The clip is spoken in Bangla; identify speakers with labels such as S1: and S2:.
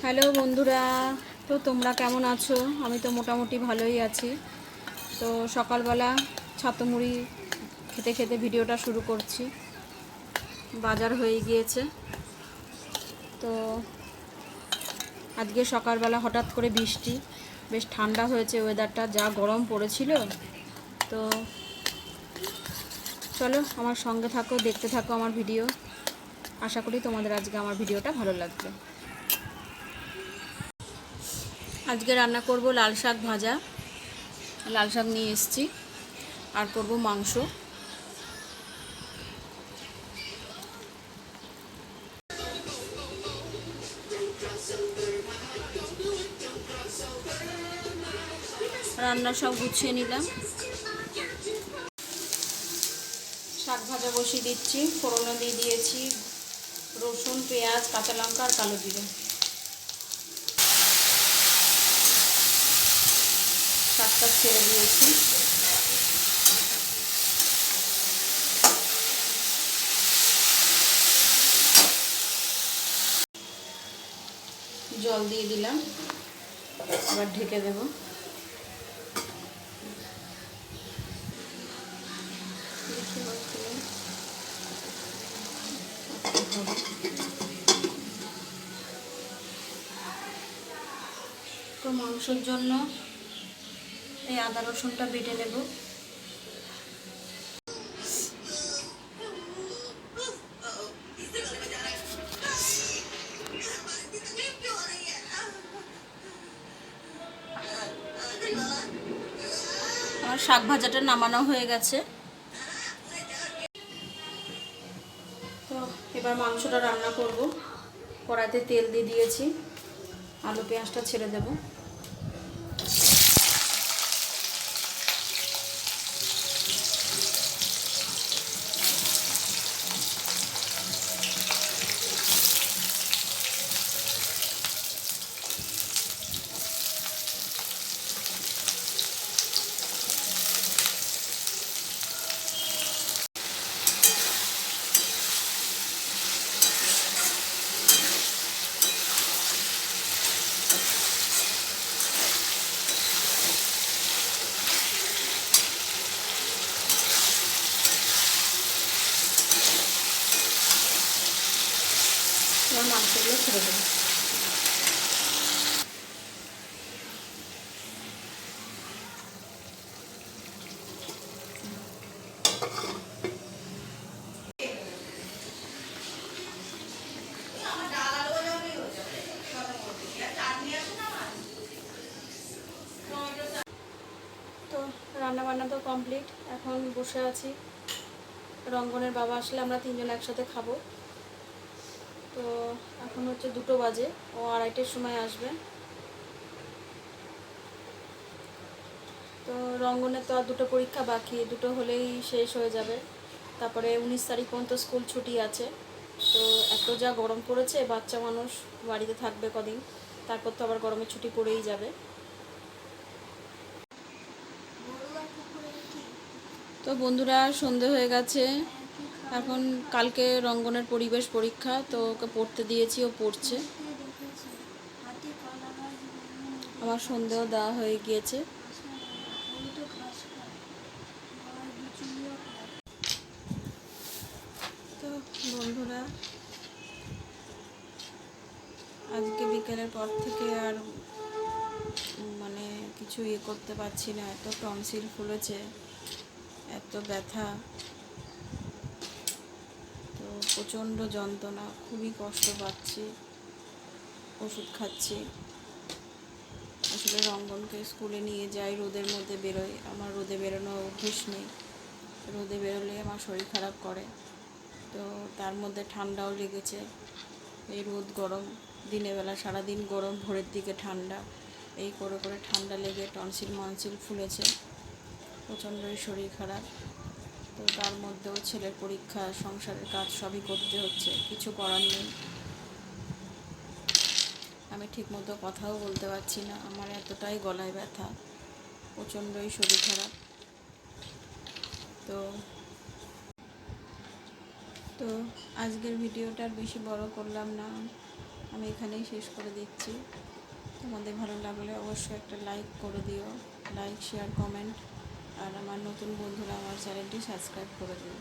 S1: হ্যালো বন্ধুরা, তো তোমরা কেমন আছো? আমি তো মোটামুটি ভালোই আছি। তো সকালবেলা ছাতু মুড়ি খেতে খেতে ভিডিওটা শুরু করছি। বাজার হয়ে গিয়েছে। তো আজকে সকালবেলা হঠাৎ করে বৃষ্টি, বেশ ঠান্ডা হয়েছে ওয়েদারটা, যা গরম পড়েছিল। তো চলো আমার সঙ্গে থাকো, দেখতে থাকো আমার ভিডিও। আশা করি তোমাদের আজকে আমার ভিডিওটা ভালো লাগবে। আজকে রান্না করব লাল শাক ভাজা, লাল শাক নিয়ে এসেছি, আর করব মাংস। রান্না সব গুছিয়ে নিলাম, শাক ভাজা বসিয়ে দিচ্ছি। ফোড়নে দিয়ে দিয়েছি রসুন, পেঁয়াজ, কাঁচা লঙ্কা আর কালো জিরে। শাকটা ছেড়ে দিয়েছি। জল দিয়ে দিলাম, আবার ঢেকে দেব। তো মাংসের জন্য এই আদা রসুনটা বেটে নেব। আমার শাক ভাজাটা নামানো হয়ে গেছে। তো এবার মাংসটা রান্না করব। কড়াইতে তেল দিয়ে দিয়েছি, আলু পেঁয়াজটা ছেড়ে দেব। এবার মাংসগুলো ছেড়ে দেব। তো রান্নাবান্না তো কমপ্লিট, এখন বসে আছি। রঙ্গনের বাবা আসলে আমরা তিনজন একসাথে খাবো। তো এখন হচ্ছে 2টো বাজে, ও 2:30টার সময় আসবে। তো রঙ্গনের তো আর 2টো পরীক্ষা বাকি, 2টো হলেই শেষ হয়ে যাবে। তারপরে 19 তারিখ পর্যন্ত স্কুল ছুটি আছে। তো এত যা গরম পড়েছে, বাচ্চা মানুষ বাড়িতে থাকবে কদিন, তারপর তো আবার গরমের ছুটি পড়েই যাবে। তো বন্ধুরা, সন্ধে হয়ে গেছে এখন। কালকে রঙ্গনের পরিবেশ পরীক্ষা, তো ওকে পড়তে দিয়েছি, ও পড়ছে। আমার সন্ধেও দেওয়া হয়ে গিয়েছে। তো বন্ধুরা, আজকে বিকেলের পর থেকে আর মানে কিছু করতে পারছি না। এত টনসিল ফুলেছে, এত ব্যথা, তো প্রচণ্ড যন্ত্রণা, খুবই কষ্ট পাচ্ছি, ওষুধ খাচ্ছি। আসলে রঙ্গনকে স্কুলে নিয়ে যাই, রোদের মধ্যে বেরোই। আমার রোদে বেরোনোর অভ্যেস নেই, রোদে বেরোলে আমার শরীর খারাপ করে। তো তার মধ্যে ঠান্ডাও লেগেছে। এই রোদ গরম, দিনের বেলা সারাদিন গরম, ভোরের দিকে ঠান্ডা, এই করে করে ঠান্ডা লেগে টনসিল মনসিল ফুলেছে, প্রচণ্ডই শরীর খারাপ। তো তার মধ্যেও ছেলের পরীক্ষা, সংসারের কাজ সবই করতে হচ্ছে, কিছু করার নেই। আমি ঠিকমতো কথাও বলতে পারছি না, আমার এতটাই গলায় ব্যথা, প্রচণ্ডই শরীর খারাপ। তো তো আজকের ভিডিওটা আর বেশি বড় করলাম না। আমি এখানেই শেষ করে দিচ্ছি। তোমাদের ভালো লাগলে অবশ্যই একটা লাইক করে দিও, লাইক শেয়ার কমেন্ট, আর আমার নতুন বন্ধুরা আমার চ্যানেলটি সাবস্ক্রাইব করে দিও।